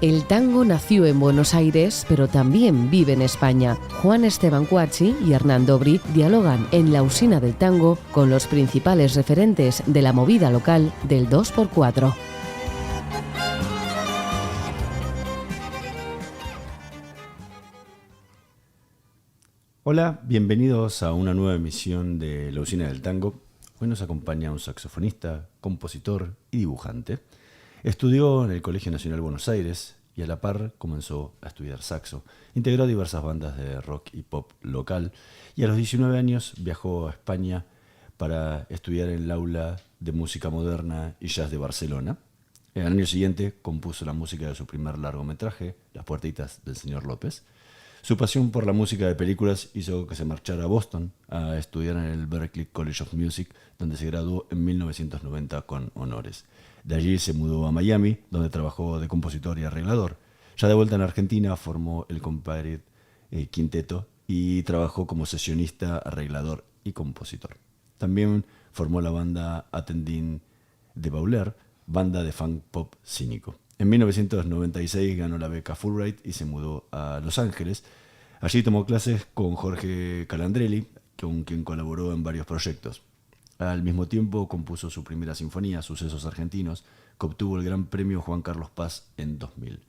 El tango nació en Buenos Aires, pero también vive en España. Juan Esteban Cuacchi y Hernán Dobri dialogan en La Usina del Tango con los principales referentes de la movida local del 2x4. Hola, bienvenidos a una nueva emisión de La Usina del Tango. Hoy nos acompaña un saxofonista, compositor y dibujante. Estudió en el Colegio Nacional Buenos Aires y a la par comenzó a estudiar saxo. Integró diversas bandas de rock y pop local y a los 19 años viajó a España para estudiar en el Aula de Música Moderna y Jazz de Barcelona. El año siguiente compuso la música de su primer largometraje, Las puertitas del señor López. Su pasión por la música de películas hizo que se marchara a Boston a estudiar en el Berklee College of Music, donde se graduó en 1990 con honores. De allí se mudó a Miami, donde trabajó de compositor y arreglador. Ya de vuelta en Argentina formó el Compared Quinteto y trabajó como sesionista, arreglador y compositor. También formó la banda Attending de Bauler, banda de funk pop cínico. En 1996 ganó la beca Fulbright y se mudó a Los Ángeles. Allí tomó clases con Jorge Calandrelli, con quien colaboró en varios proyectos. Al mismo tiempo compuso su primera sinfonía, Sucesos Argentinos, que obtuvo el Gran Premio Juan Carlos Paz en 2000.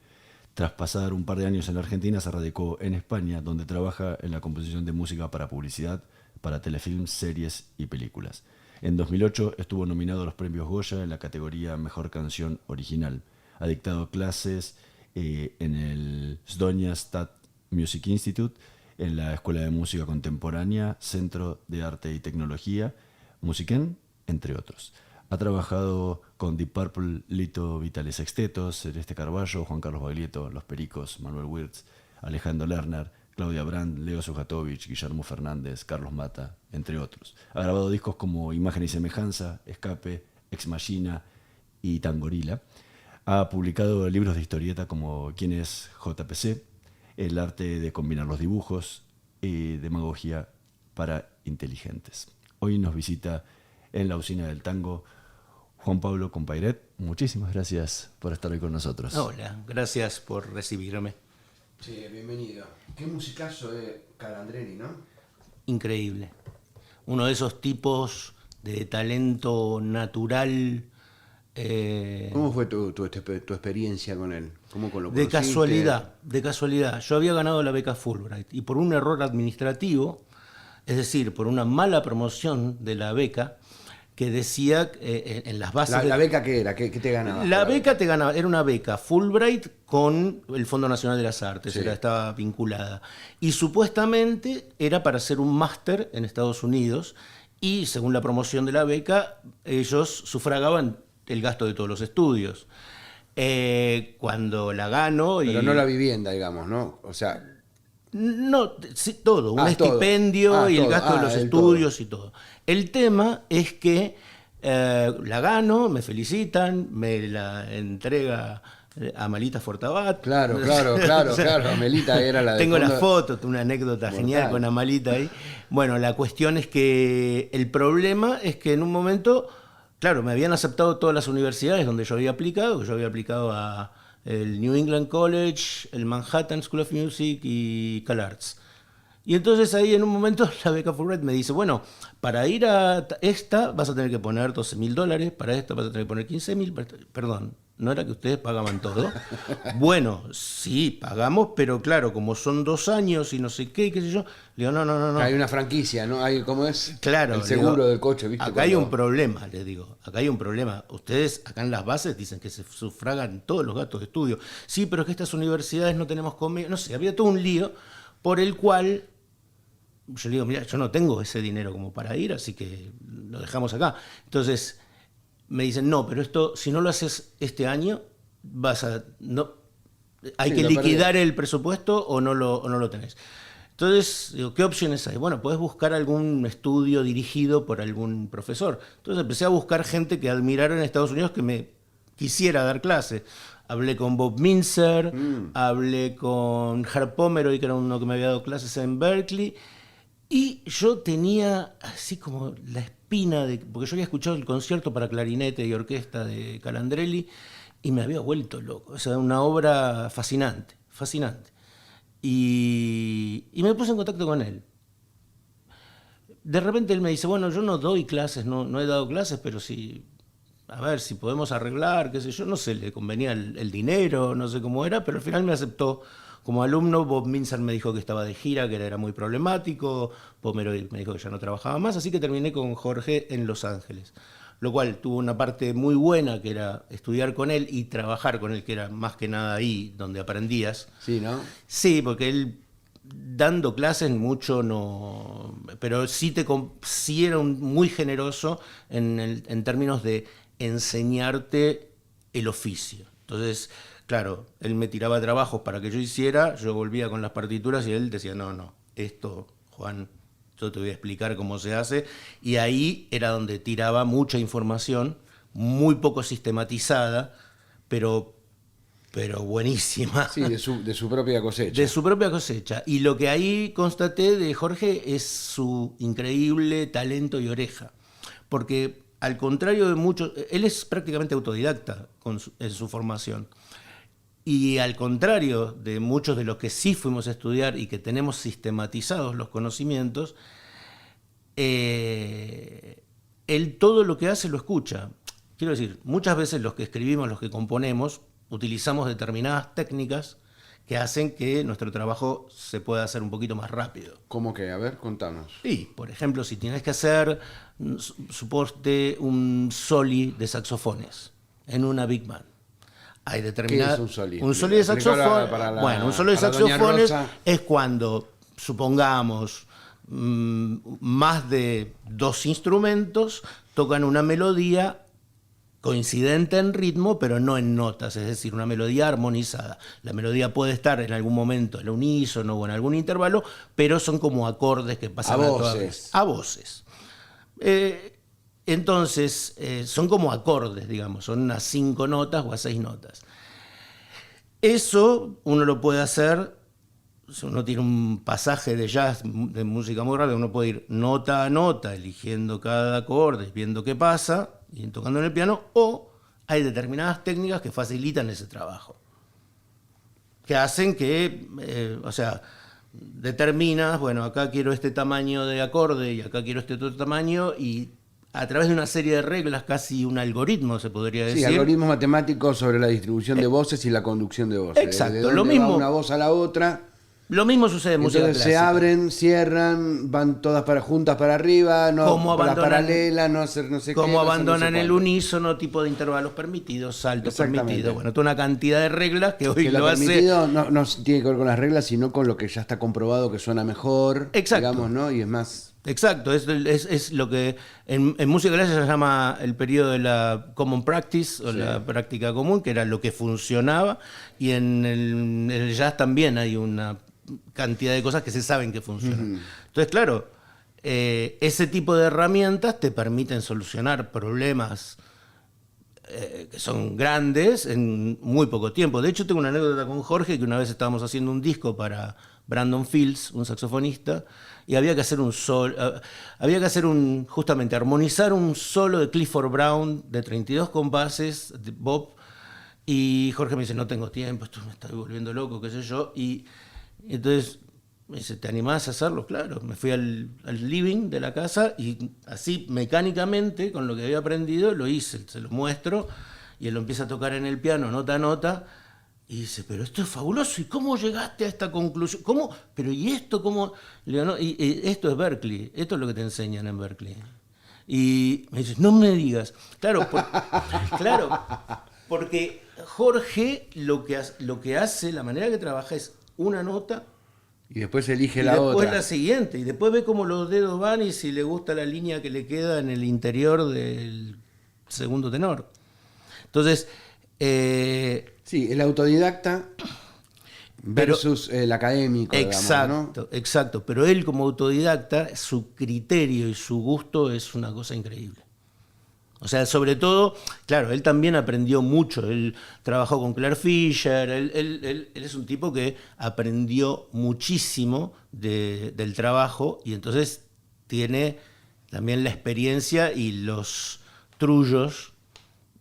Tras pasar un par de años en la Argentina, se radicó en España, donde trabaja en la composición de música para publicidad, para telefilms, series y películas. En 2008 estuvo nominado a los premios Goya en la categoría Mejor Canción Original. Ha dictado clases en el Sdonia Stat Music Institute, en la Escuela de Música Contemporánea, Centro de Arte y Tecnología, Musiquén, entre otros. Ha trabajado con Deep Purple, Lito Vitale Sexteto, Celeste Carballo, Juan Carlos Baglietto, Los Pericos, Manuel Wirtz, Alejandro Lerner, Claudia Brandt, Leo Sujatovich, Guillermo Fernández, Carlos Mata, entre otros. Ha grabado discos como Imagen y Semejanza, Escape, Ex Machina y Tangorila. Ha publicado libros de historieta como ¿Quién es JPC?, El arte de combinar los dibujos y Demagogia para inteligentes. Hoy nos visita en La Usina del Tango Juan Pablo Compairet. Muchísimas gracias por estar hoy con nosotros. Hola, gracias por recibirme. Sí, bienvenido. Qué musicazo de Calandrelli, ¿no? Increíble. Uno de esos tipos de talento natural. ¿Cómo fue tu experiencia con él? ¿Cómo lo De conociste? de casualidad. Yo había ganado la beca Fulbright y por un error administrativo, es decir, por una mala promoción de la beca, que decía en las bases... ¿La beca qué era? ¿Qué te ganaba? La beca te ganaba, era una beca Fulbright con el Fondo Nacional de las Artes, Sí. estaba vinculada. Y supuestamente era para hacer un máster en Estados Unidos y según la promoción de la beca, ellos sufragaban el gasto de todos los estudios. Cuando la gano... Pero no la vivienda, digamos, ¿no? O sea... No, sí, todo, un todo. estipendio y el Todo. gasto de los estudios y todo. El tema es que la gano, me felicitan, me la entrega Amalita Fortabat. Claro. Amelita era la de Tengo la fondo. foto, una anécdota Mortal. genial con Amalita ahí. Bueno, la cuestión es que el problema es que en un momento, claro, me habían aceptado todas las universidades donde yo había aplicado, que yo había aplicado a el New England College, el Manhattan School of Music y CalArts. Y entonces ahí en un momento la beca Fulbright me dice, bueno, para ir a esta vas a tener que poner $12,000, para esta vas a tener que poner 15,000, perdón, ¿no era que ustedes pagaban todo? Bueno, sí, pagamos, pero claro, como son 2 años y no sé qué sé yo, le digo, no. Hay una franquicia, ¿no? ¿Cómo es? Claro. El seguro digo, del coche, ¿viste? Acá hay un problema, les digo. Acá hay un problema. Ustedes, acá en las bases, dicen que se sufragan todos los gastos de estudio. Sí, pero es que estas universidades no tenemos convenio. No sé, había todo un lío por el cual yo le digo, mira, yo no tengo ese dinero como para ir, así que lo dejamos acá. Entonces me dicen, no, pero esto, si no lo haces este año, hay que liquidar el presupuesto o no lo tenés. Entonces, digo, ¿qué opciones hay? Bueno, podés buscar algún estudio dirigido por algún profesor. Entonces empecé a buscar gente que admirara en Estados Unidos que me quisiera dar clase. Hablé con Bob Minzer, hablé con Herb Pomeroy, que era uno que me había dado clases en Berkeley, y yo tenía así como la espina de... Porque yo había escuchado el concierto para clarinete y orquesta de Calandrelli, y me había vuelto loco. O sea, una obra fascinante, fascinante. Y me puse en contacto con él. De repente él me dice, bueno, yo no doy clases, no he dado clases, pero sí, a ver si podemos arreglar, qué sé yo, no sé, le convenía el dinero, no sé cómo era, pero al final me aceptó como alumno. Bob Minzer me dijo que estaba de gira, que era muy problemático, Pomero me dijo que ya no trabajaba más, así que terminé con Jorge en Los Ángeles, lo cual tuvo una parte muy buena, que era estudiar con él y trabajar con él, que era más que nada ahí donde aprendías. Sí, ¿no? Sí, porque él dando clases mucho no, pero sí era muy generoso en términos de enseñarte el oficio. Entonces, claro, él me tiraba trabajos para que yo hiciera, yo volvía con las partituras y él decía, no, esto, Juan, yo te voy a explicar cómo se hace. Y ahí era donde tiraba mucha información, muy poco sistematizada, pero buenísima. Sí, de su propia cosecha. De su propia cosecha. Y lo que ahí constaté de Jorge es su increíble talento y oreja. Porque al contrario de muchos, él es prácticamente autodidacta en su formación. Y al contrario de muchos de los que sí fuimos a estudiar y que tenemos sistematizados los conocimientos, él todo lo que hace lo escucha. Quiero decir, muchas veces los que escribimos, los que componemos, utilizamos determinadas técnicas que hacen que nuestro trabajo se pueda hacer un poquito más rápido. ¿Cómo que? A ver, contanos. Sí, por ejemplo, si tienes que hacer, suponte, un soli de saxofones en una big band. Hay determinada... ¿Qué es un soli? Un soli de saxofones. Bueno, un soli de saxofones es cuando, supongamos, más de 2 instrumentos tocan una melodía coincidente en ritmo, pero no en notas, es decir, una melodía armonizada. La melodía puede estar en algún momento en unísono o en algún intervalo, pero son como acordes que pasan a toda vez. A voces. Entonces, son como acordes, digamos, son unas 5 notas o a 6 notas. Eso uno lo puede hacer, si uno tiene un pasaje de jazz, de música muy rápida, uno puede ir nota a nota, eligiendo cada acorde, viendo qué pasa, y tocando en el piano, o hay determinadas técnicas que facilitan ese trabajo, que hacen que, determinas, bueno, acá quiero este tamaño de acorde y acá quiero este otro tamaño, y a través de una serie de reglas, casi un algoritmo se podría decir. Sí, algoritmos matemáticos sobre la distribución de voces y la conducción de voces. Exacto, de lo mismo. Va una voz a la otra. Lo mismo sucede en música Entonces clásica. se abren, cierran, van todas juntas para arriba, no para paralela, no sé qué. Cómo abandonan el unísono, tipo de intervalos permitidos, saltos permitidos. Bueno, toda una cantidad de reglas que hoy lo hace. Permitido no tiene que ver con las reglas, sino con lo que ya está comprobado que suena mejor. Exacto. Digamos, ¿no? Y es más. Exacto, es lo que en música clásica se llama el periodo de la common practice, o la práctica común, que era lo que funcionaba, y en el jazz también hay una cantidad de cosas que se saben que funcionan. Entonces, claro, ese tipo de herramientas te permiten solucionar problemas que son grandes en muy poco tiempo. De hecho, tengo una anécdota con Jorge, que una vez estábamos haciendo un disco para Brandon Fields, un saxofonista, y había que hacer justamente armonizar un solo de Clifford Brown de 32 compases, de Bob, y Jorge me dice, no tengo tiempo, esto me está volviendo loco, qué sé yo, y entonces me dice, ¿te animás a hacerlo? Claro, me fui al living de la casa y así mecánicamente, con lo que había aprendido, lo hice, se lo muestro, y él lo empieza a tocar en el piano, nota a nota, y dice, pero esto es fabuloso, ¿y cómo llegaste a esta conclusión? ¿Cómo? ¿Pero y esto cómo? Le digo, no, y esto es Berklee, esto es lo que te enseñan en Berklee. Y me dice, no me digas. Claro, porque Jorge lo que hace, la manera que trabaja es una nota y después elige y la después otra. la siguiente, y después ve cómo los dedos van y si le gusta la línea que le queda en el interior del segundo tenor. Entonces, sí, el autodidacta versus el académico. Exacto, digamos, ¿no? exacto. Pero él como autodidacta, su criterio y su gusto es una cosa increíble. O sea, sobre todo, claro, él también aprendió mucho. Él trabajó con Clare Fischer. Él es un tipo que aprendió muchísimo del trabajo y entonces tiene también la experiencia y los trullos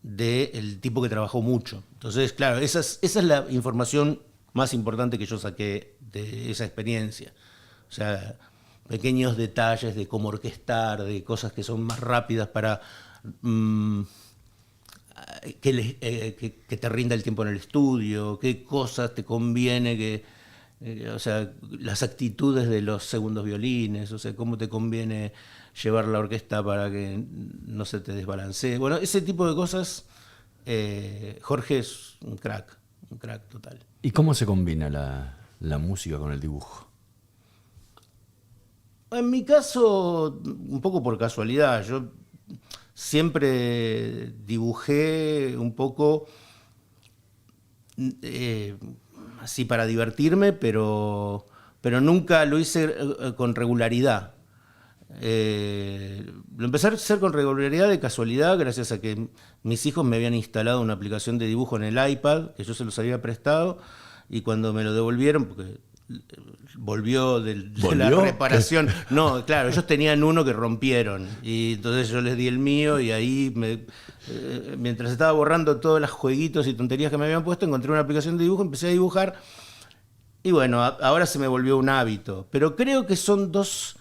del tipo que trabajó mucho. Entonces, claro, esa es la información más importante que yo saqué de esa experiencia. O sea, pequeños detalles de cómo orquestar, de cosas que son más rápidas para que te rinda el tiempo en el estudio, qué cosas te conviene o sea, las actitudes de los segundos violines, o sea, cómo te conviene llevar la orquesta para que no se te desbalancee. Bueno, ese tipo de cosas, Jorge es un crack total. ¿Y cómo se combina la música con el dibujo? En mi caso, un poco por casualidad. Yo siempre dibujé un poco así para divertirme, pero nunca lo hice con regularidad. Lo empecé a hacer con regularidad de casualidad, gracias a que mis hijos me habían instalado una aplicación de dibujo en el iPad, que yo se los había prestado, y cuando me lo devolvieron, porque volvió de la reparación. No, claro, ellos tenían uno que rompieron, y entonces yo les di el mío, y ahí, mientras estaba borrando todos los jueguitos y tonterías que me habían puesto, encontré una aplicación de dibujo, empecé a dibujar, y bueno, ahora se me volvió un hábito. Pero creo que son dos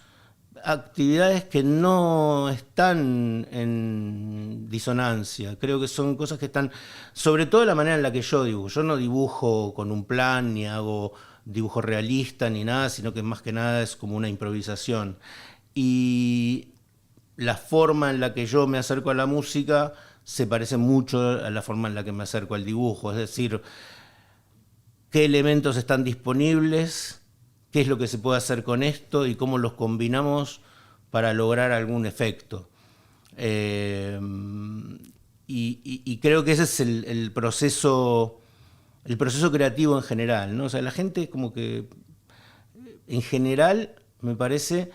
actividades que no están en disonancia. Creo que son cosas que están, sobre todo la manera en la que yo dibujo. Yo no dibujo con un plan, ni hago dibujo realista, ni nada, sino que más que nada es como una improvisación. Y la forma en la que yo me acerco a la música se parece mucho a la forma en la que me acerco al dibujo. Es decir, qué elementos están disponibles, qué es lo que se puede hacer con esto y cómo los combinamos para lograr algún efecto. Y creo que ese es el proceso creativo en general, ¿no? O sea, la gente como que, en general, me parece,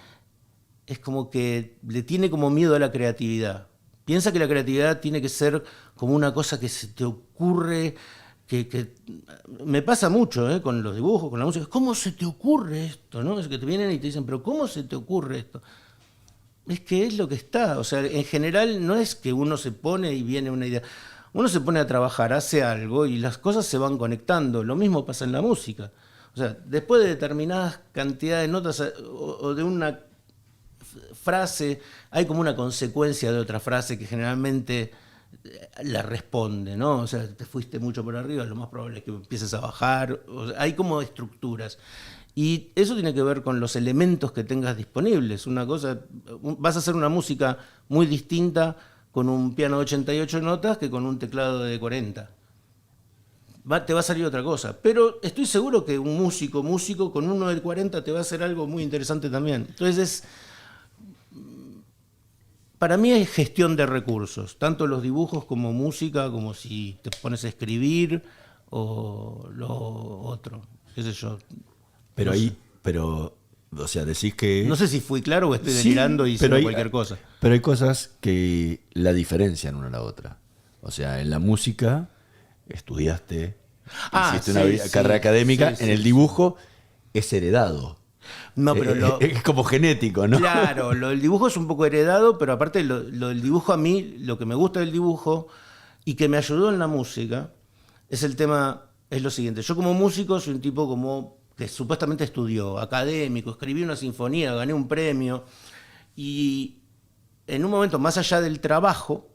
es como que le tiene como miedo a la creatividad. Piensa que la creatividad tiene que ser como una cosa que se te ocurre, que me pasa mucho con los dibujos, con la música. ¿Cómo se te ocurre esto? ¿No? Es que te vienen y te dicen, pero ¿cómo se te ocurre esto? Es que es lo que está. O sea, en general no es que uno se pone y viene una idea. Uno se pone a trabajar, hace algo y las cosas se van conectando. Lo mismo pasa en la música. O sea, después de determinadas cantidades de notas o de una frase, hay como una consecuencia de otra frase que generalmente la responde, ¿no? O sea, te fuiste mucho por arriba, lo más probable es que empieces a bajar. O sea, hay como estructuras. Y eso tiene que ver con los elementos que tengas disponibles. Una cosa, vas a hacer una música muy distinta con un piano de 88 notas que con un teclado de 40. Te va a salir otra cosa. Pero estoy seguro que un músico con uno de 40 te va a hacer algo muy interesante también. Entonces para mí es gestión de recursos, tanto los dibujos como música, como si te pones a escribir o lo otro, qué sé yo. Pero o sea, decís que... No sé si fui claro o estoy delirando y diciendo cualquier cosa. Pero hay cosas que la diferencian una a la otra. O sea, en la música estudiaste, hiciste una carrera académica, en el dibujo es heredado. No, pero es como genético, ¿no? Claro, lo del dibujo es un poco heredado, pero aparte lo del dibujo, a mí, lo que me gusta del dibujo y que me ayudó en la música, es lo siguiente. Yo como músico soy un tipo como que supuestamente estudió, académico, escribí una sinfonía, gané un premio, y en un momento, más allá del trabajo,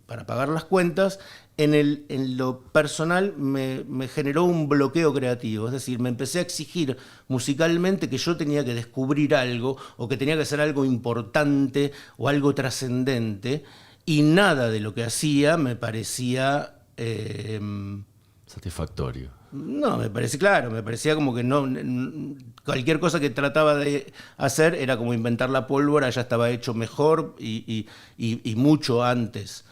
para pagar las cuentas, en lo personal me generó un bloqueo creativo. Es decir, me empecé a exigir musicalmente que yo tenía que descubrir algo o que tenía que hacer algo importante o algo trascendente, y nada de lo que hacía me parecía satisfactorio. No, me parecía como que no, cualquier cosa que trataba de hacer era como inventar la pólvora, ya estaba hecho mejor y mucho antes.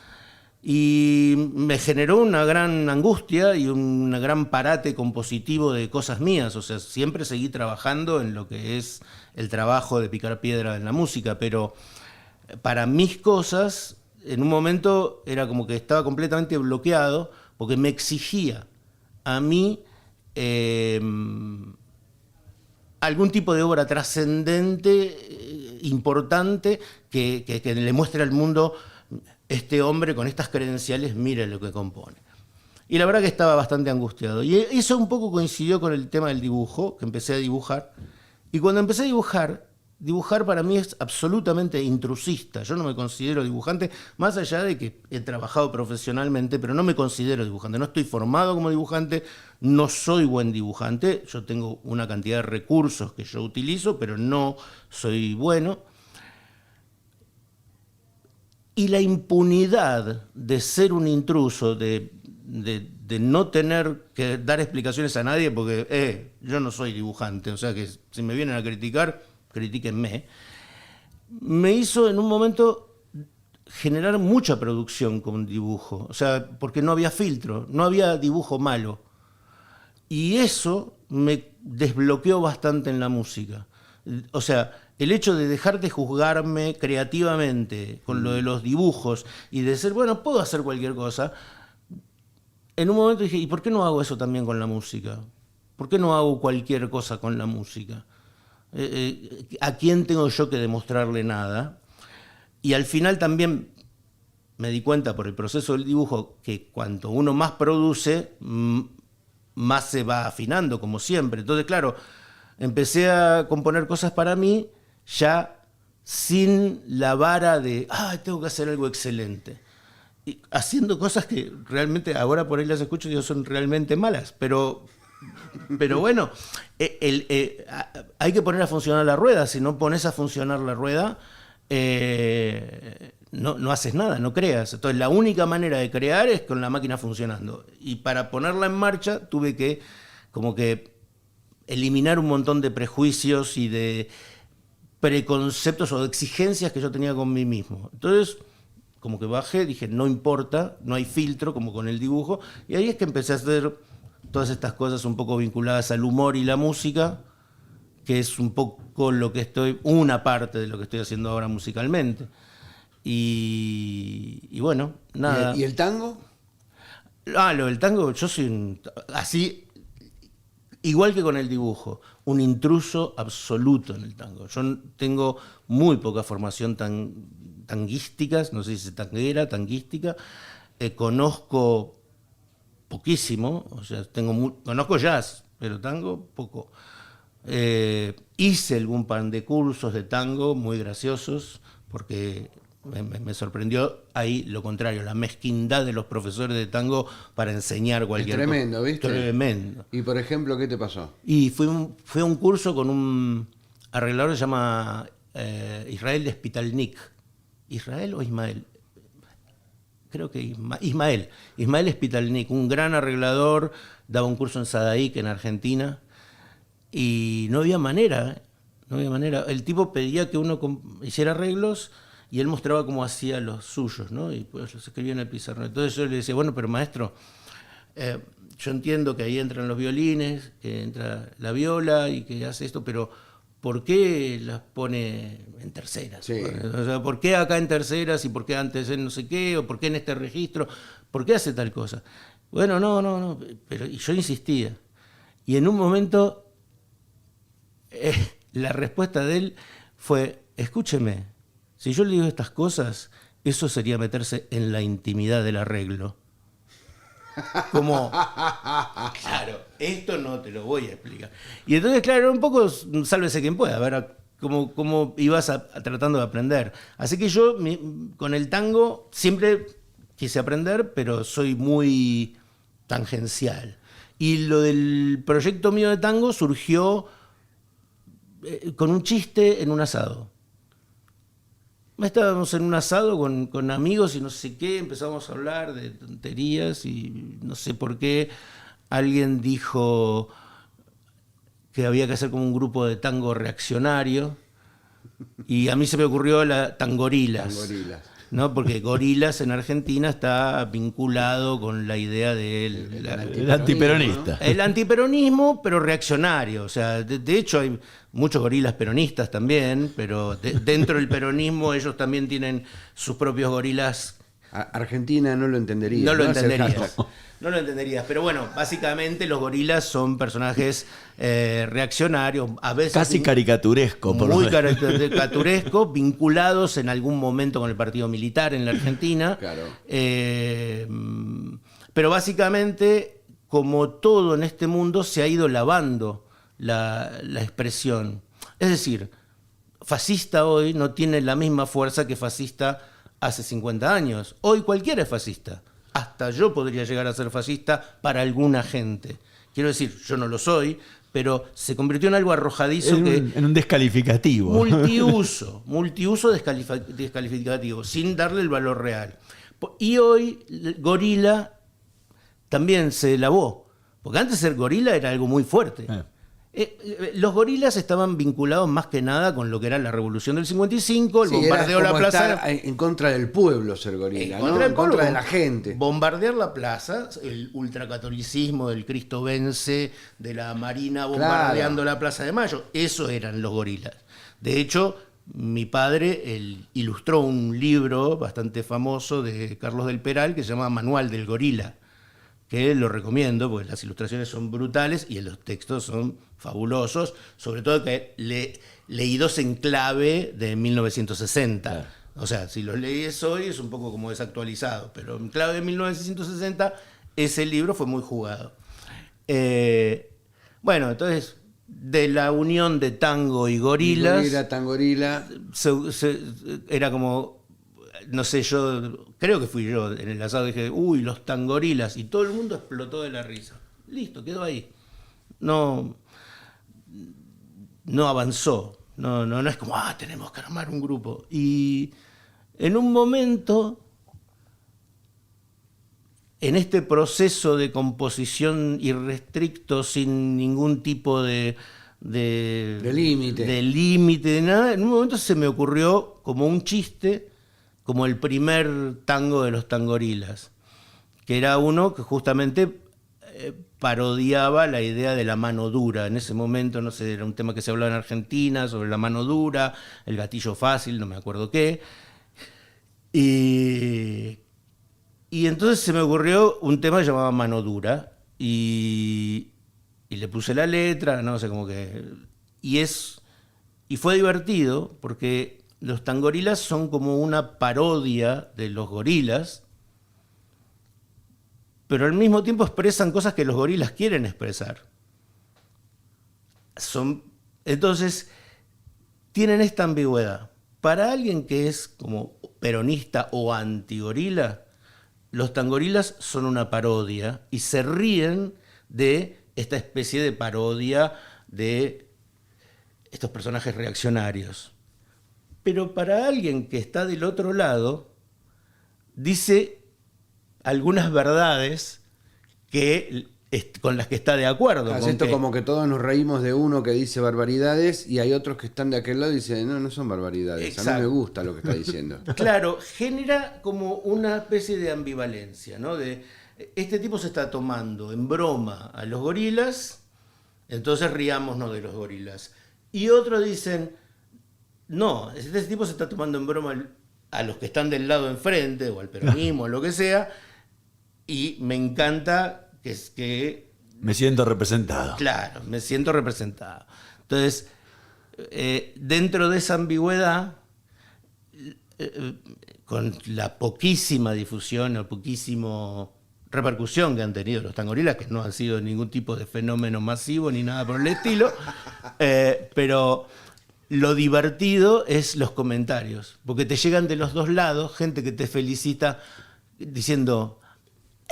Y me generó una gran angustia y un gran parate compositivo de cosas mías. O sea, siempre seguí trabajando en lo que es el trabajo de picar piedra en la música, pero para mis cosas, en un momento era como que estaba completamente bloqueado porque me exigía a mí algún tipo de obra trascendente, importante, que le muestre al mundo este hombre con estas credenciales, mire lo que compone. Y la verdad que estaba bastante angustiado. Y eso un poco coincidió con el tema del dibujo, que empecé a dibujar. Y cuando empecé a dibujar para mí es absolutamente intrusista. Yo no me considero dibujante, más allá de que he trabajado profesionalmente, pero no me considero dibujante. No estoy formado como dibujante, no soy buen dibujante. Yo tengo una cantidad de recursos que yo utilizo, pero no soy bueno. Y la impunidad de ser un intruso, de no tener que dar explicaciones a nadie, porque yo no soy dibujante, o sea que si me vienen a criticar, critíquenme, me hizo en un momento generar mucha producción con dibujo, o sea, porque no había filtro, no había dibujo malo. Y eso me desbloqueó bastante en la música. O sea, el hecho de dejar de juzgarme creativamente con lo de los dibujos y de ser, bueno, puedo hacer cualquier cosa. En un momento dije, ¿y por qué no hago eso también con la música? ¿Por qué no hago cualquier cosa con la música? ¿A quién tengo yo que demostrarle nada? Y al final también me di cuenta por el proceso del dibujo que cuanto uno más produce, más se va afinando, como siempre. Entonces, claro, empecé a componer cosas para mí ya sin la vara de, tengo que hacer algo excelente. Y haciendo cosas que realmente ahora por ahí las escucho y son realmente malas, pero bueno, hay que poner a funcionar la rueda. Si no pones a funcionar la rueda, no haces nada, no creas. Entonces la única manera de crear es con la máquina funcionando. Y para ponerla en marcha tuve que como que eliminar un montón de prejuicios y de preconceptos o de exigencias que yo tenía con mí mismo. Entonces, como que bajé, dije, no importa, no hay filtro, como con el dibujo, y ahí es que empecé a hacer todas estas cosas un poco vinculadas al humor y la música, que es un poco una parte de lo que estoy haciendo ahora musicalmente. Y bueno, nada. ¿Y el tango? Lo del tango, yo soy así, igual que con el dibujo, un intruso absoluto en el tango. Yo tengo muy poca formación tanguística, no sé si es tanguística. Conozco poquísimo, o sea, conozco jazz, pero tango poco. Hice algún par de cursos de tango muy graciosos, porque me sorprendió ahí lo contrario, la mezquindad de los profesores de tango para enseñar cualquier cosa. Tremendo, ¿viste? Tremendo. Y por ejemplo, ¿qué te pasó? Y fui a un curso con un arreglador que se llama Israel de Spitalnik. ¿Israel o Ismael? Creo que Ismael. Ismael Spitalnik, un gran arreglador, daba un curso en Sadaic, en Argentina, y no había manera. El tipo pedía que uno hiciera arreglos y él mostraba cómo hacía los suyos, ¿no? Y pues los escribía en el pizarrón. Entonces yo le decía, bueno, pero maestro, yo entiendo que ahí entran los violines, que entra la viola y que hace esto, pero ¿por qué las pone en terceras? Sí. O sea, ¿por qué acá en terceras y por qué antes en no sé qué? ¿O por qué en este registro? ¿Por qué hace tal cosa? Bueno, no. Pero y yo insistía. Y en un momento la respuesta de él fue, escúcheme, si yo le digo estas cosas, eso sería meterse en la intimidad del arreglo. Como, claro, esto no te lo voy a explicar. Y entonces, claro, un poco sálvese quien pueda, a ver cómo ibas tratando de aprender. Así que yo con el tango siempre quise aprender, pero soy muy tangencial. Y lo del proyecto mío de tango surgió con un chiste en un asado. Estábamos en un asado con amigos y no sé qué, empezamos a hablar de tonterías y no sé por qué alguien dijo que había que hacer como un grupo de tango reaccionario y a mí se me ocurrió la Tangorilas. ¿No? Porque Gorilas en Argentina está vinculado con la idea del antiperonista. El antiperonismo, pero reaccionario. O sea, de hecho hay muchos gorilas peronistas también, pero dentro del peronismo ellos también tienen sus propios gorilas Argentina no lo entendería. No lo entenderías. No lo entenderías. Pero bueno, básicamente los gorilas son personajes reaccionarios, a veces casi caricaturesco. Muy caricaturesco, vinculados en algún momento con el partido militar en la Argentina. Claro. Pero básicamente, como todo en este mundo, se ha ido lavando la expresión. Es decir, fascista hoy no tiene la misma fuerza que fascista hace 50 años. Hoy cualquiera es fascista. Hasta yo podría llegar a ser fascista para alguna gente. Quiero decir, yo no lo soy, pero se convirtió en algo arrojadizo en un descalificativo. Multiuso descalificativo, sin darle el valor real. Y hoy gorila también se lavó, porque antes ser gorila era algo muy fuerte. Los gorilas estaban vinculados más que nada con lo que era la revolución del 55, el bombardeo de la plaza. En contra del pueblo ser gorila, en contra de la gente. Bombardear la plaza, el ultracatolicismo del Cristo vence, de la Marina bombardeando la Plaza de Mayo, esos eran los gorilas. De hecho, mi padre ilustró un libro bastante famoso de Carlos del Peral que se llama Manual del Gorila, que lo recomiendo porque las ilustraciones son brutales y los textos son fabulosos, sobre todo que leídos en clave de 1960. Claro. O sea, si los lees hoy es un poco como desactualizado, pero en clave de 1960 ese libro fue muy jugado. Bueno, entonces, de la unión de tango y gorilas... Gorila, tangorila... era como... No sé, yo creo que fui yo en el asado, dije, uy, los tangorilas, y todo el mundo explotó de la risa. Listo, quedó ahí. No avanzó. No es como, tenemos que armar un grupo. Y en un momento, en este proceso de composición irrestricto, sin ningún tipo de límite. De límite, de nada, en un momento se me ocurrió como un chiste, como el primer tango de los tangorilas, que era uno que justamente parodiaba la idea de la mano dura. En ese momento, no sé, era un tema que se hablaba en Argentina sobre la mano dura, el gatillo fácil, no me acuerdo qué. Y entonces se me ocurrió un tema llamado Mano Dura, y le puse la letra, no sé, como que... Y fue divertido, porque los tangorilas son como una parodia de los gorilas, pero al mismo tiempo expresan cosas que los gorilas quieren expresar. Entonces, tienen esta ambigüedad. Para alguien que es como peronista o antigorila, los tangorilas son una parodia y se ríen de esta especie de parodia de estos personajes reaccionarios. Pero para alguien que está del otro lado, dice algunas verdades con las que está de acuerdo. Es esto como que todos nos reímos de uno que dice barbaridades y hay otros que están de aquel lado y dicen, no son barbaridades, exacto. A mí me gusta lo que está diciendo. Claro, genera como una especie de ambivalencia, ¿no? Este tipo se está tomando en broma a los gorilas, entonces riámonos de los gorilas. Y otros dicen, no, este tipo se está tomando en broma a los que están del lado enfrente, o al peronismo, o lo que sea, y me encanta que... Me siento representado. Claro, me siento representado. Entonces, dentro de esa ambigüedad, con la poquísima difusión o poquísima repercusión que han tenido los tangorilas, que no han sido ningún tipo de fenómeno masivo ni nada por el estilo, pero lo divertido es los comentarios, porque te llegan de los dos lados, gente que te felicita diciendo,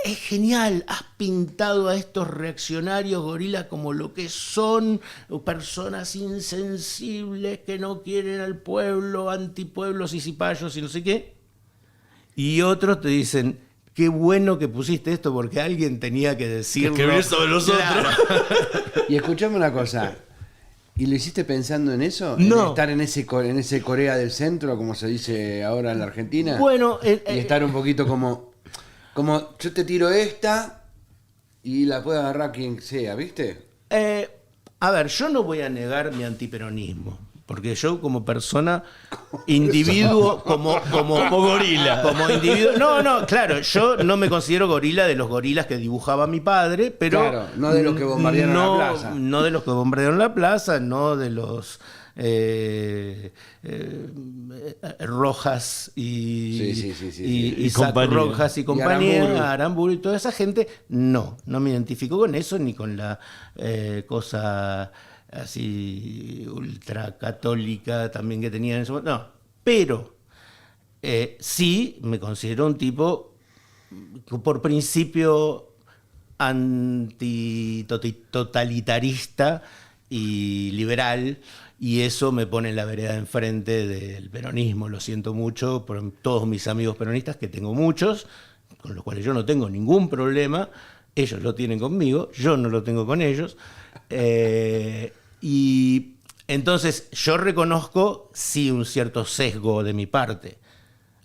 es genial, has pintado a estos reaccionarios gorilas como lo que son, personas insensibles que no quieren al pueblo, antipueblos y cipayos y no sé qué. Y otros te dicen, qué bueno que pusiste esto porque alguien tenía que decirlo. Escribir sobre nosotros. Claro. Y escuchame una cosa, ¿y lo hiciste pensando en eso? No. ¿En estar en ese Corea del Centro, como se dice ahora en la Argentina? Bueno, y estar un poquito como yo te tiro esta y la puede agarrar quien sea, ¿viste? A ver, yo no voy a negar mi antiperonismo, Porque yo como persona, individuo, como gorila. Como individuo. No, claro, yo no me considero gorila de los gorilas que dibujaba mi padre, pero. Claro, no de los que bombardearon la plaza. No de los que bombardearon la plaza, no de los Rojas y Isaac Rojas y compañía, Aramburu y toda esa gente. No me identifico con eso ni con la cosa así ultracatólica también que tenía en ese momento. No, pero sí me considero un tipo por principio antitotalitarista y liberal, y eso me pone en la vereda de enfrente del peronismo. Lo siento mucho por todos mis amigos peronistas, que tengo muchos, con los cuales yo no tengo ningún problema. Ellos lo tienen conmigo, yo no lo tengo con ellos. Y entonces yo reconozco, sí, un cierto sesgo de mi parte.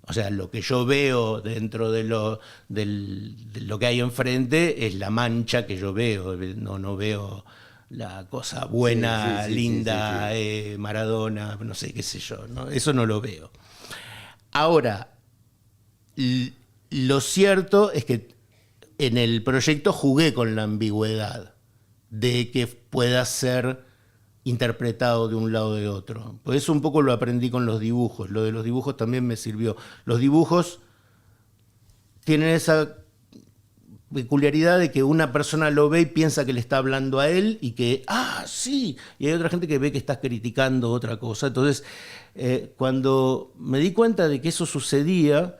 O sea, lo que yo veo dentro de lo que hay enfrente es la mancha que yo veo. No veo la cosa buena, linda, Maradona, no sé, qué sé yo, ¿no? Eso no lo veo. Ahora, lo cierto es que en el proyecto jugué con la ambigüedad de que pueda ser interpretado de un lado o de otro. Por eso un poco lo aprendí con los dibujos. Lo de los dibujos también me sirvió. Los dibujos tienen esa peculiaridad de que una persona lo ve y piensa que le está hablando a él y que, sí, y hay otra gente que ve que está criticando otra cosa. Entonces, cuando me di cuenta de que eso sucedía,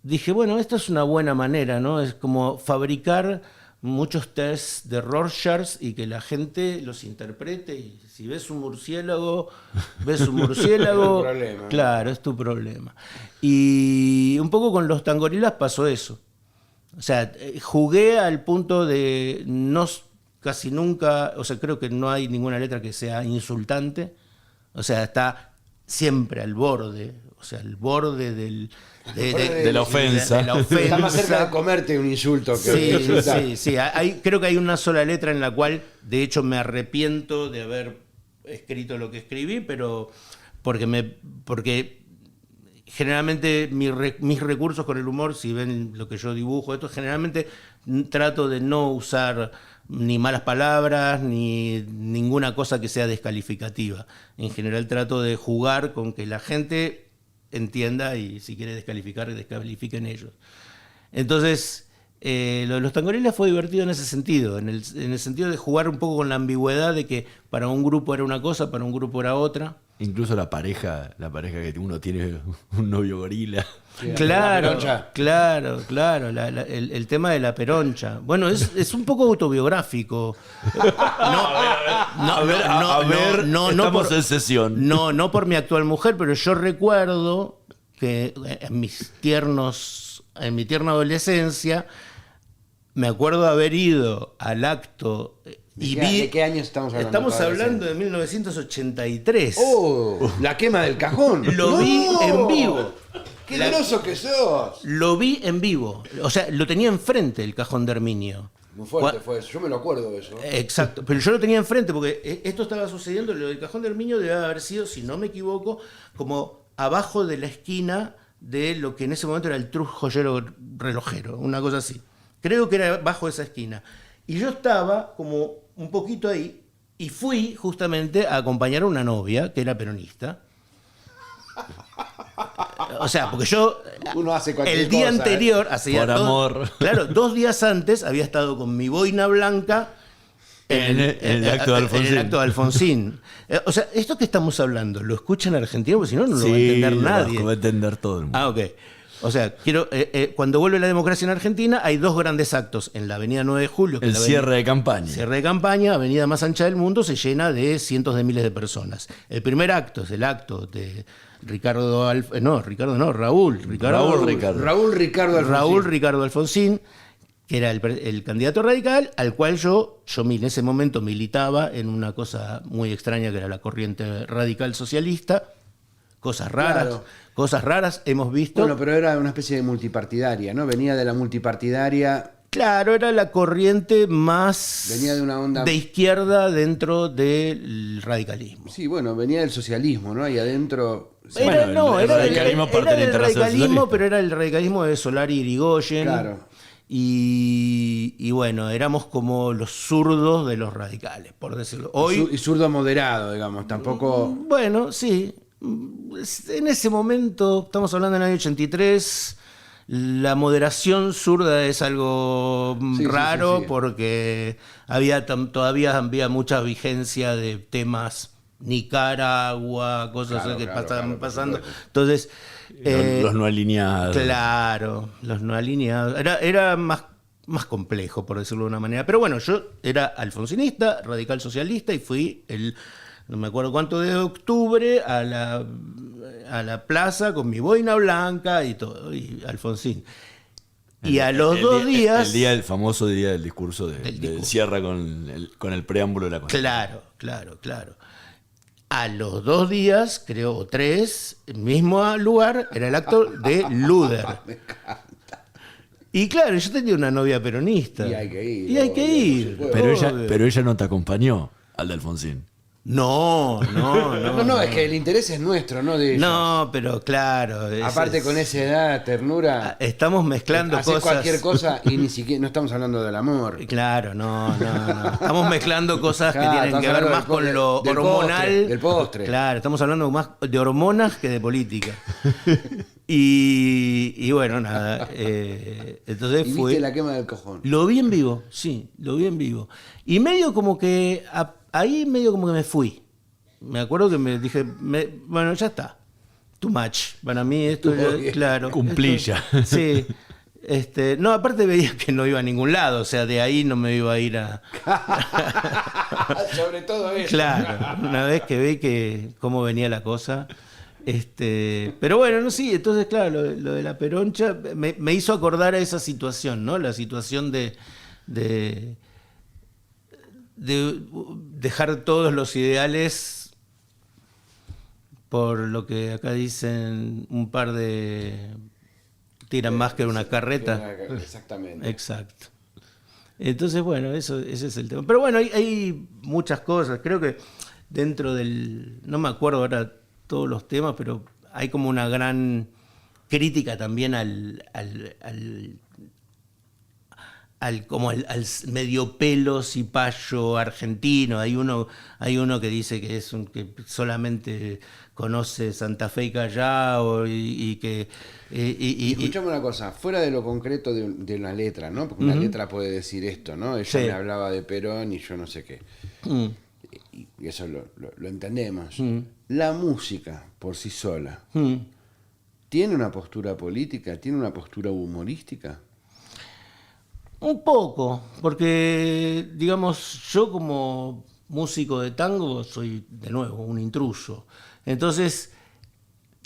dije, bueno, esto es una buena manera, ¿no? Es como fabricar muchos tests de Rorschach y que la gente los interprete, y si ves un murciélago, ves un murciélago. Es tu problema. Claro, es tu problema. Y un poco con los Tangorilas pasó eso. O sea, jugué al punto de no casi nunca, o sea, creo que no hay ninguna letra que sea insultante. O sea, está siempre al borde, o sea, al borde de la ofensa. Está más cerca de comerte un insulto que de insultar. Sí. Creo que hay una sola letra en la cual, de hecho, me arrepiento de haber escrito lo que escribí, pero porque generalmente mis recursos con el humor, si ven lo que yo dibujo, esto generalmente trato de no usar ni malas palabras ni ninguna cosa que sea descalificativa. En general trato de jugar con que la gente entienda, y si quiere descalificar, descalifiquen ellos. Entonces, lo de los Tangorilas fue divertido en ese sentido, en el sentido de jugar un poco con la ambigüedad de que para un grupo era una cosa, para un grupo era otra. Incluso la pareja que uno tiene un novio gorila. Claro. El tema de la peroncha. Bueno, es un poco autobiográfico. Estamos en sesión. No por mi actual mujer, pero yo recuerdo que en mi tierna adolescencia me acuerdo haber ido al acto. ¿De qué años estamos hablando? Estamos hablando de 1983. ¡Oh! La quema del cajón. Lo vi en vivo. ¡Qué groso que sos! Lo vi en vivo. O sea, lo tenía enfrente el cajón de Herminio. Muy fuerte fue eso. Yo me lo acuerdo de eso. Exacto. Pero yo lo tenía enfrente porque esto estaba sucediendo. Lo del cajón de Herminio debe haber sido, si no me equivoco, como abajo de la esquina de lo que en ese momento era el Trust Joyero Relojero. Una cosa así. Creo que era bajo esa esquina. Y yo estaba como un poquito ahí y fui justamente a acompañar a una novia que era peronista. O sea, porque yo uno hace el día anterior, por amor. Claro, 2 días antes había estado con mi boina blanca en el acto de Alfonsín. O sea, esto que estamos hablando, ¿lo escuchan en Argentina? Porque si no, no lo va a entender nadie. Lo va a entender todo el mundo. Ok. O sea, cuando vuelve la democracia en Argentina, hay 2 grandes actos. En la avenida 9 de Julio. El cierre de campaña. Cierre de campaña, avenida más ancha del mundo, se llena de cientos de miles de personas. El primer acto es el acto de Raúl Ricardo Alfonsín, que era el candidato radical, al cual yo en ese momento militaba en una cosa muy extraña que era la corriente radical socialista. Cosas raras hemos visto. Bueno, pero era una especie de multipartidaria, ¿no? Venía de la multipartidaria Claro, era la corriente más Venía de una onda de izquierda dentro del radicalismo. Sí, bueno, venía del socialismo, ¿no? Ahí adentro... Era el radicalismo parte era del el Internacional radicalismo, Socialista. pero era el radicalismo de Solari y Irigoyen. Claro. Y bueno, éramos como los zurdos de los radicales, por decirlo. Hoy, Y zurdo moderado, digamos, tampoco... bueno, sí. En ese momento, estamos hablando del año 83, la moderación zurda es algo Sí, raro sí. porque todavía había mucha vigencia de temas Nicaragua, cosas Claro, que claro, estaban claro, por pasando. supuesto. Entonces, Los no alineados. claro, los no alineados. Era más complejo, por decirlo de una manera. Pero bueno, yo era alfonsinista, radical socialista, y fui no me acuerdo cuánto, de octubre a la plaza con mi boina blanca y todo, y Alfonsín. Y a los 2 días... El famoso día del discurso de Sierra con el preámbulo de la Constitución. Claro. A los 2 días, creo, o 3, el mismo lugar, era el acto de Luder. Y claro, yo tenía una novia peronista. Y hay que ir, Y hay que obvio, ir. por supuesto. Pero ella no te acompañó al de Alfonsín. No. No, es que el interés es nuestro, no de ellos. No, pero claro. Aparte con esa edad, ternura, Estamos mezclando haces cosas. cualquier cosa y ni siquiera no estamos hablando del amor. Claro, no. Estamos mezclando cosas Claro, que tienen que ver estamos más con hablando lo del hormonal. postre, del postre. Claro, estamos hablando más de hormonas que de política. Y bueno, nada. Entonces Y fue. viste la quema del cojón. Lo vi en vivo, sí, lo vi en vivo. Y medio como que. Ahí medio como que me fui. Me acuerdo que me dije, bueno, ya está. Too much. Para mí esto Estuvo ya, bien. claro. Cumplí esto- ya. Sí. No, aparte veía que no iba a ningún lado, o sea, de ahí no me iba a ir a... Sobre todo eso. Claro, una vez que vi que cómo venía la cosa. Pero bueno, no, sí, entonces claro, lo de la peroncha me hizo acordar a esa situación, ¿no? La situación de dejar todos los ideales por lo que acá dicen un par de... tiran más que una carreta. Exactamente. Exacto. Entonces, bueno, ese es el tema. Pero bueno, hay muchas cosas. Creo que dentro no me acuerdo ahora todos los temas, pero hay como una gran crítica también al medio pelo cipayo argentino. Hay uno que dice que es que solamente conoce Santa Fe y Callao y que... Y escuchame una cosa, fuera de lo concreto de una letra, ¿no? Porque una letra puede decir esto, ¿no? Ella Sí. me hablaba de Perón y yo no sé qué. Mm, Y eso lo entendemos. Mm. La música, por sí sola, mm. ¿tiene una postura política? ¿Tiene una postura humorística? Un poco, porque, digamos, yo como músico de tango soy, de nuevo, un intruso. Entonces,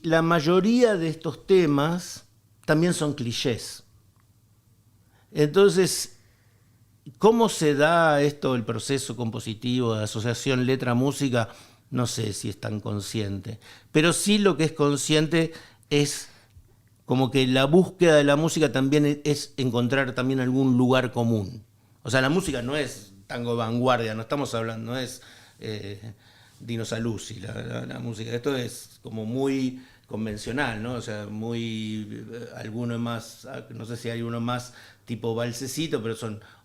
la mayoría de estos temas también son clichés. Entonces, ¿cómo se da esto, el proceso compositivo de asociación letra-música? No sé si es tan consciente. Pero sí lo que es consciente es como que la búsqueda de la música también es encontrar también algún lugar común. O sea, la música no es tango vanguardia, no estamos hablando, no es Dino Saluzzi la música. Esto es como muy convencional, ¿no? O sea, muy... alguno más, no sé si hay uno más tipo valsecito, pero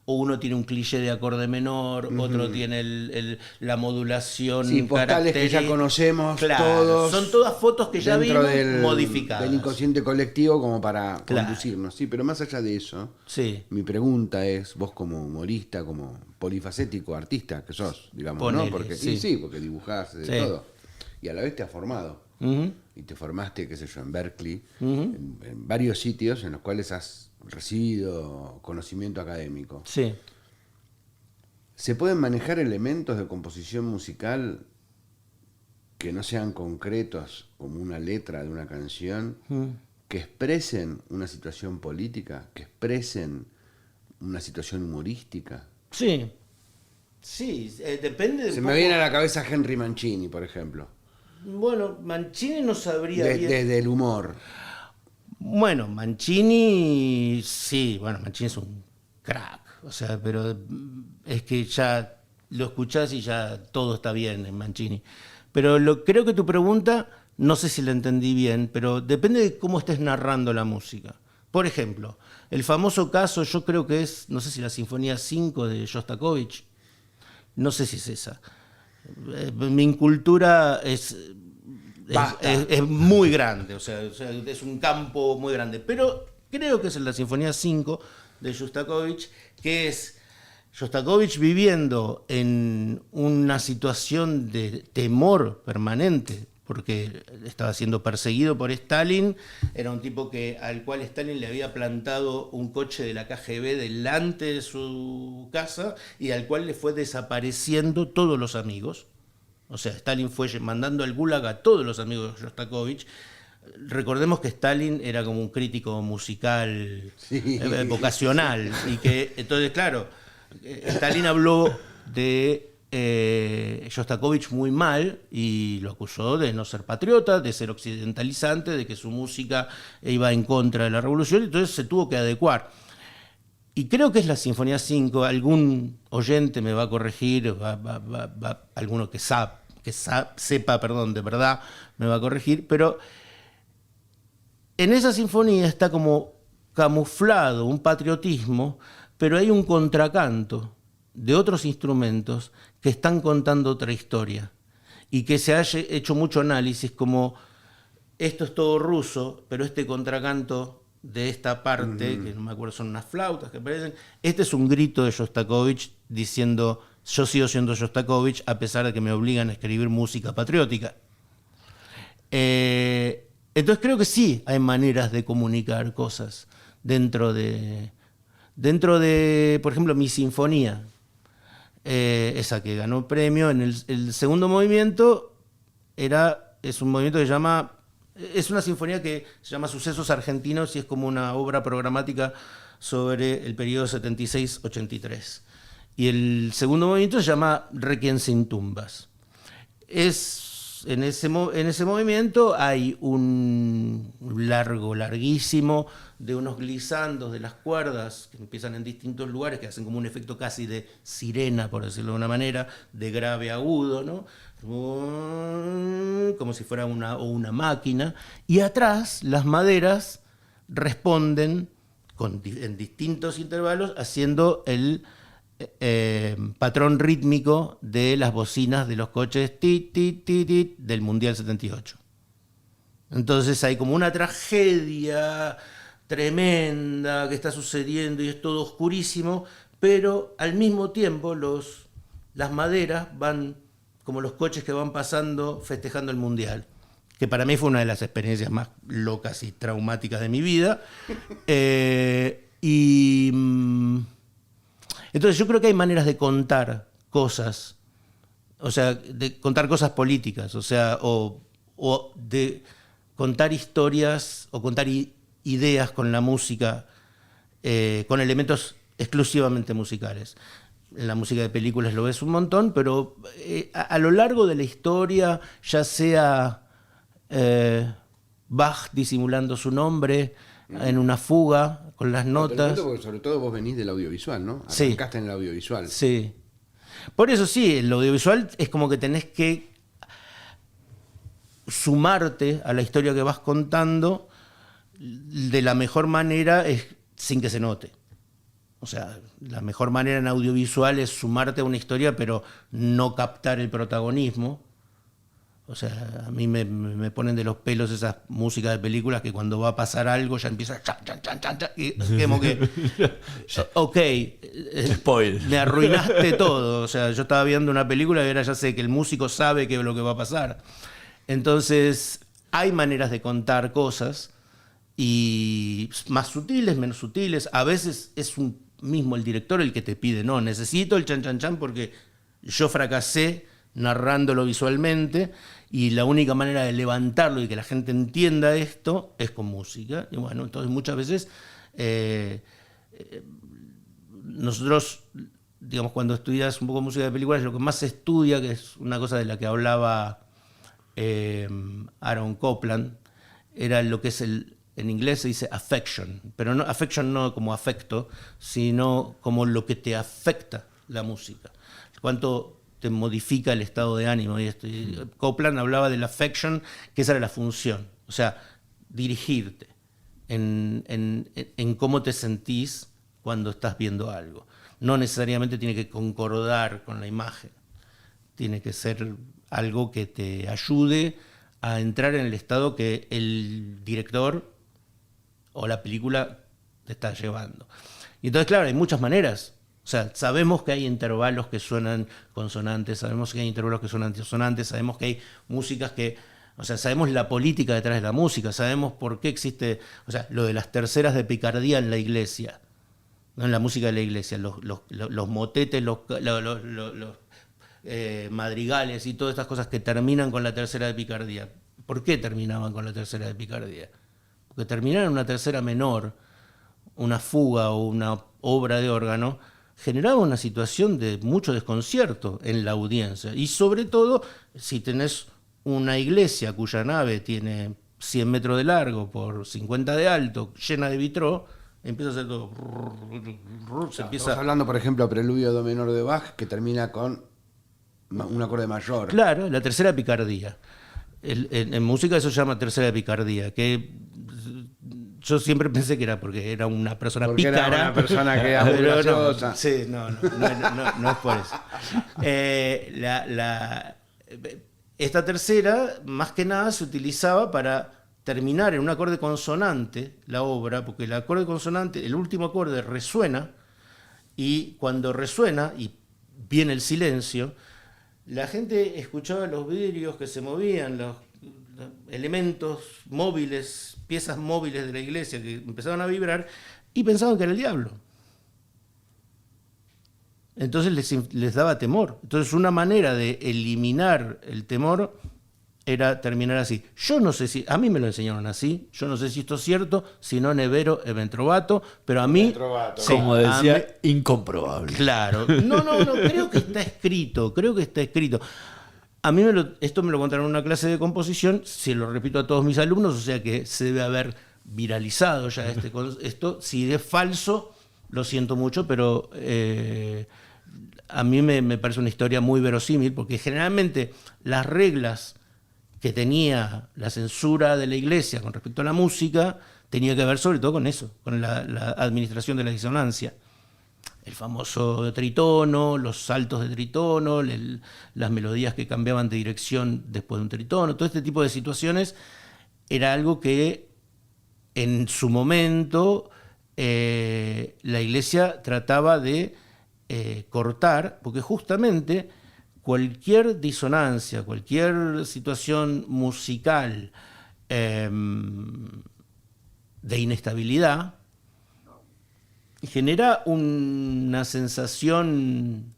o uno tiene un cliché de acorde menor, otro tiene la modulación Sí, postales que ya conocemos todos. Son todas fotos que ya dentro vimos modificadas. del inconsciente colectivo como para Claro. conducirnos. Sí, pero más allá de eso, Sí. mi pregunta es, vos como humorista, como polifacético artista que sos, digamos, Ponele, ¿no? Porque, sí. sí, porque dibujás de Sí. todo. Y a la vez te has formado. Ujú. Y te formaste, qué sé yo, en Berkeley, Ujú. en varios sitios en los cuales has recibido conocimiento académico. Sí. ¿Se pueden manejar elementos de composición musical que no sean concretos como una letra de una canción, que expresen una situación política, que expresen una situación humorística? Sí. Sí, depende de Se un me poco- viene a la cabeza Henry Mancini, por ejemplo, Bueno, Mancini no sabría bien. desde el humor. Bueno, Mancini, sí, bueno, Mancini es un crack. O sea, pero es que ya lo escuchás y ya todo está bien en Mancini. Pero creo que tu pregunta, no sé si la entendí bien, pero depende de cómo estés narrando la música. Por ejemplo, el famoso caso, yo creo que es, no sé si la Sinfonía 5 de Shostakovich, no sé si es esa. Mi incultura es muy grande, o sea, es un campo muy grande, pero creo que es la Sinfonía 5 de Shostakovich, que es Shostakovich viviendo en una situación de temor permanente, porque estaba siendo perseguido por Stalin, era un tipo al cual Stalin le había plantado un coche de la KGB delante de su casa y al cual le fue desapareciendo todos los amigos. O sea, Stalin fue mandando al Gulag a todos los amigos de Shostakovich. Recordemos que Stalin era como un crítico musical, sí, vocacional, y que entonces, claro, Stalin habló de Shostakovich muy mal y lo acusó de no ser patriota, de ser occidentalizante, de que su música iba en contra de la revolución, entonces se tuvo que adecuar. Y creo que es la Sinfonía 5, algún oyente me va a corregir, alguno que sepa, de verdad, me va a corregir, pero en esa sinfonía está como camuflado un patriotismo, pero hay un contracanto de otros instrumentos que están contando otra historia y que se ha hecho mucho análisis como esto es todo ruso, pero este contracanto de esta parte, que no me acuerdo, son unas flautas que aparecen, este es un grito de Shostakovich diciendo yo sigo siendo Shostakovich a pesar de que me obligan a escribir música patriótica. Entonces creo que sí hay maneras de comunicar cosas dentro de, por ejemplo, mi sinfonía, esa que ganó premio. En el segundo movimiento es un movimiento que se llama, es una sinfonía que se llama Sucesos Argentinos y es como una obra programática sobre el periodo 76-83. Y el segundo movimiento se llama Requiem sin tumbas. En ese movimiento hay un larguísimo de unos glisandos de las cuerdas que empiezan en distintos lugares, que hacen como un efecto casi de sirena, por decirlo de una manera, de grave agudo, ¿no? Como si fuera una máquina. Y atrás las maderas responden en distintos intervalos haciendo el patrón rítmico de las bocinas de los coches del Mundial 78. Entonces hay como una tragedia tremenda que está sucediendo y es todo oscurísimo, pero al mismo tiempo las maderas van como los coches que van pasando festejando el Mundial, que para mí fue una de las experiencias más locas y traumáticas de mi vida. Entonces yo creo que hay maneras de contar cosas, o sea, de contar cosas políticas, o sea, o de contar historias o contar ideas con la música, con elementos exclusivamente musicales. En la música de películas lo ves un montón, pero a lo largo de la historia, ya sea Bach disimulando su nombre en una fuga con las notas. Porque sobre todo vos venís del audiovisual, ¿no? Arrancaste en el audiovisual. Sí. Por eso sí, el audiovisual es como que tenés que sumarte a la historia que vas contando de la mejor manera sin que se note. O sea, la mejor manera en audiovisual es sumarte a una historia, pero no captar el protagonismo. O sea, a mí me ponen de los pelos esas músicas de películas que cuando va a pasar algo ya empieza chan, chan, chan, chan, chan, y como que ok, spoil. Me arruinaste todo. O sea, yo estaba viendo una película y ahora ya sé que el músico sabe qué es lo que va a pasar. Entonces, hay maneras de contar cosas y más sutiles, menos sutiles. A veces es mismo el director el que te pide, no, necesito el chan, chan, chan porque yo fracasé narrándolo visualmente y la única manera de levantarlo y que la gente entienda esto es con música. Y bueno, entonces muchas veces nosotros, digamos, cuando estudias un poco música de películas, lo que más se estudia, que es una cosa de la que hablaba Aaron Copland, era lo que es el en inglés se dice affection, pero no affection no como afecto, sino como lo que te afecta la música. Cuánto te modifica el estado de ánimo. Y Copland hablaba del affection, que esa era la función. O sea, dirigirte en cómo te sentís cuando estás viendo algo. No necesariamente tiene que concordar con la imagen. Tiene que ser algo que te ayude a entrar en el estado que el director o la película te está llevando. Y entonces, claro, hay muchas maneras. O sea, sabemos que hay intervalos que suenan consonantes, sabemos que hay intervalos que suenan disonantes, sabemos que hay músicas que... O sea, sabemos la política detrás de la música, sabemos por qué existe... O sea, lo de las terceras de picardía en la iglesia, no en la música de la iglesia, los motetes, los madrigales y todas estas cosas que terminan con la tercera de picardía. ¿Por qué terminaban con la tercera de picardía? Porque terminar en una tercera menor, una fuga o una obra de órgano, generaba una situación de mucho desconcierto en la audiencia. Y sobre todo, si tenés una iglesia cuya nave tiene 100 metros de largo por 50 de alto, llena de vitró, empieza a hacer todo... Estamos hablando, por ejemplo, Preludio Do menor de Bach, que termina con un acorde mayor. Claro, la tercera picardía. En música eso se llama tercera picardía, que yo siempre pensé que era porque era una persona porque pícara. Era una persona que era muy graciosa. No, sí, no es por eso. Esta tercera, más que nada, se utilizaba para terminar en un acorde consonante la obra, porque el acorde consonante, el último acorde resuena, y cuando resuena y viene el silencio, la gente escuchaba los vidrios que se movían, los elementos móviles, piezas móviles de la iglesia que empezaban a vibrar y pensaban que era el diablo. Entonces les daba temor. Entonces una manera de eliminar el temor era terminar así. Yo no sé si, a mí me lo enseñaron así, yo no sé si esto es cierto, si no nevero e ventrovato, pero a mí... Sí, como decía, incomprobable. Claro, no, creo que está escrito. A mí esto me lo contaron en una clase de composición, se lo repito a todos mis alumnos, o sea que se debe haber viralizado ya esto. Si es falso, lo siento mucho, pero a mí me parece una historia muy verosímil, porque generalmente las reglas que tenía la censura de la iglesia con respecto a la música tenía que ver sobre todo con eso, con la administración de la disonancia. El famoso tritono, los saltos de tritono, las melodías que cambiaban de dirección después de un tritono, todo este tipo de situaciones era algo que en su momento la iglesia trataba de cortar, porque justamente cualquier disonancia, cualquier situación musical de inestabilidad genera una sensación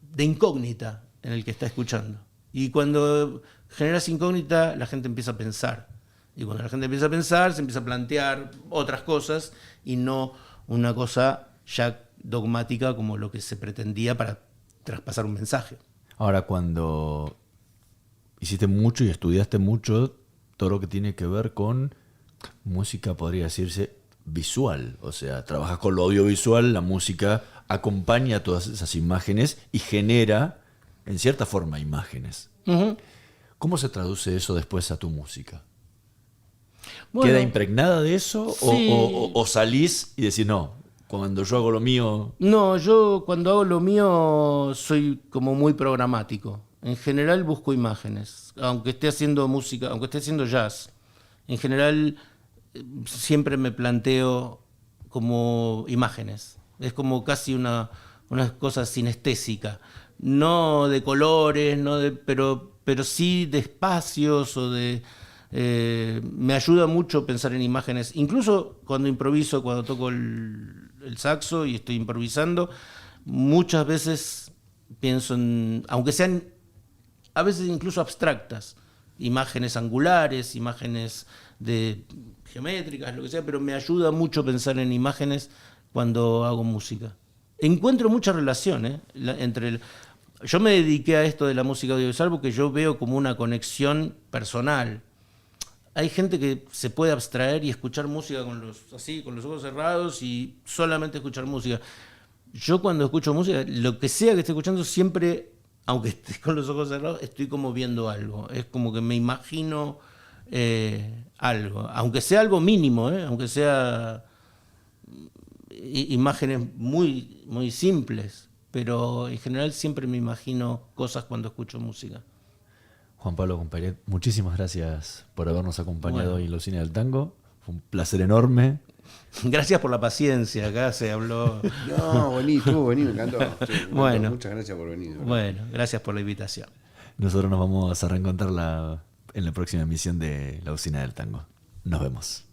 de incógnita en el que está escuchando. Y cuando generas incógnita, la gente empieza a pensar. Y cuando la gente empieza a pensar, se empieza a plantear otras cosas y no una cosa ya dogmática como lo que se pretendía para traspasar un mensaje. Ahora, cuando hiciste mucho y estudiaste mucho todo lo que tiene que ver con música, podría decirse, visual. O sea, trabajas con lo audiovisual, la música acompaña todas esas imágenes y genera, en cierta forma, imágenes. Uh-huh. ¿Cómo se traduce eso después a tu música? Bueno, ¿queda impregnada de eso? Sí. ¿O salís y decís, no, cuando yo hago lo mío... No, yo cuando hago lo mío soy como muy programático. En general busco imágenes, aunque esté haciendo música, aunque esté haciendo jazz. En general siempre me planteo como imágenes. Es como casi una cosa sinestésica. No de colores, pero sí de espacios o de... me ayuda mucho pensar en imágenes. Incluso cuando improviso, cuando toco el saxo y estoy improvisando, muchas veces pienso en, aunque sean a veces incluso abstractas, imágenes angulares, imágenes geométricas, lo que sea, pero me ayuda mucho pensar en imágenes cuando hago música. Encuentro mucha relación entre... Yo me dediqué a esto de la música audiovisual porque yo veo como una conexión personal. hay gente que se puede abstraer y escuchar música con los ojos cerrados y solamente escuchar música. Yo cuando escucho música, lo que sea que esté escuchando, siempre, aunque esté con los ojos cerrados, estoy como viendo algo. Es como que me imagino algo, aunque sea algo mínimo, aunque sea imágenes muy, muy simples, pero en general siempre me imagino cosas cuando escucho música. Juan Pablo Compayet, muchísimas gracias por habernos acompañado Bueno. hoy en la Usina del Tango. Fue un placer enorme. Gracias por la paciencia, acá se habló. No, estuvo bonito, me encantó. Sí, me encantó. Bueno. Muchas gracias por venir. ¿verdad? Bueno, gracias por la invitación. Nosotros nos vamos a reencontrar en la próxima emisión de La Usina del Tango. Nos vemos.